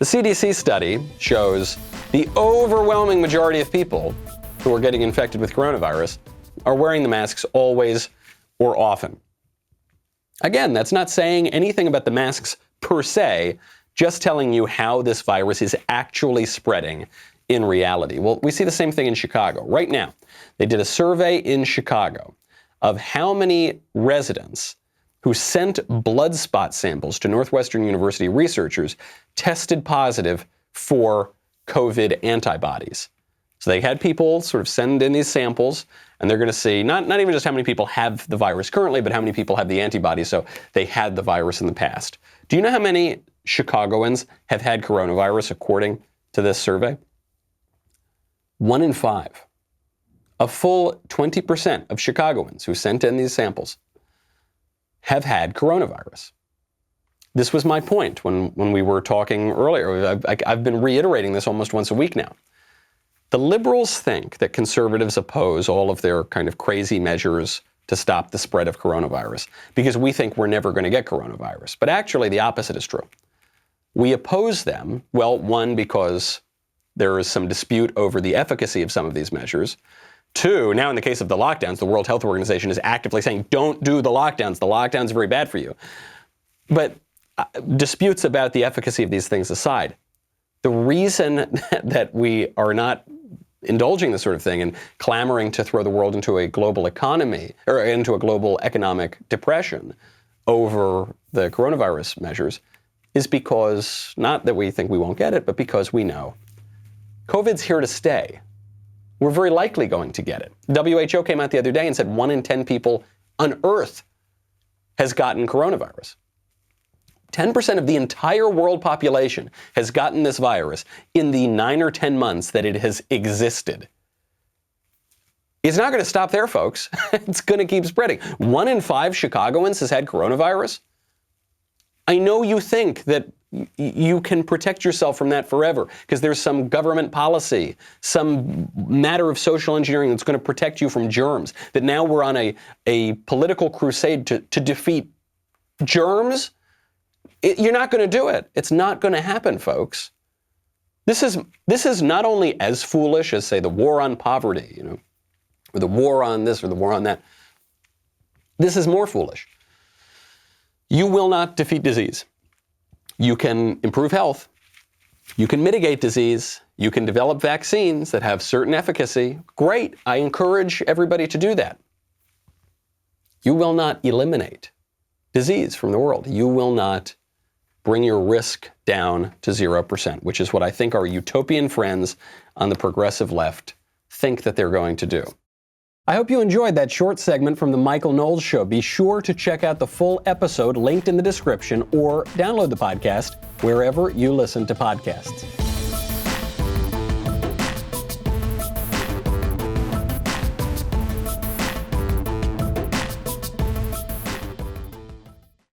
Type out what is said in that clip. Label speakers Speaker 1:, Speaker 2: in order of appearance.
Speaker 1: The CDC study shows the overwhelming majority of people who are getting infected with coronavirus are wearing the masks always or often. Again, that's not saying anything about the masks per se, just telling you how this virus is actually spreading in reality. Well, we see the same thing in Chicago. Right now, they did a survey in Chicago of how many residents who sent blood spot samples to Northwestern University researchers tested positive for COVID antibodies. So they had people sort of send in these samples, and they're going to see not even just how many people have the virus currently, but how many people have the antibodies, so they had the virus in the past. Do you know how many Chicagoans have had coronavirus according to this survey? 1 in 5. A full 20% of Chicagoans who sent in these samples have had coronavirus. This was my point when we were talking earlier. I've been reiterating this almost once a week now. The liberals think that conservatives oppose all of their kind of crazy measures to stop the spread of coronavirus because we think we're never going to get coronavirus. But actually, the opposite is true. We oppose them, well, one, because there is some dispute over the efficacy of some of these measures. 2, now in the case of the lockdowns, the World Health Organization is actively saying, don't do the lockdowns. The lockdowns are very bad for you. But disputes about the efficacy of these things aside, the reason that we are not indulging this sort of thing and clamoring to throw the world into a global economy or into a global economic depression over the coronavirus measures is because, not that we think we won't get it, but because we know COVID's here to stay. We're very likely going to get it. WHO came out the other day and said 1 in 10 people on Earth has gotten coronavirus. 10% of the entire world population has gotten this virus in the 9 or 10 months that it has existed. It's not going to stop there, folks. It's going to keep spreading. 1 in 5 Chicagoans has had coronavirus. I know you think that you can protect yourself from that forever because there's some government policy, some matter of social engineering that's going to protect you from germs, that now we're on a political crusade to defeat germs. You're not going to do it. It's not going to happen, folks. This is not only as foolish as, say, the war on poverty, or the war on this or the war on that. This is more foolish. You will not defeat disease. You can improve health. You can mitigate disease. You can develop vaccines that have certain efficacy. Great. I encourage everybody to do that. You will not eliminate disease from the world. You will not bring your risk down to 0%, which is what I think our utopian friends on the progressive left think that they're going to do. I hope you enjoyed that short segment from the Michael Knowles Show. Be sure to check out the full episode linked in the description or download the podcast wherever you listen to podcasts.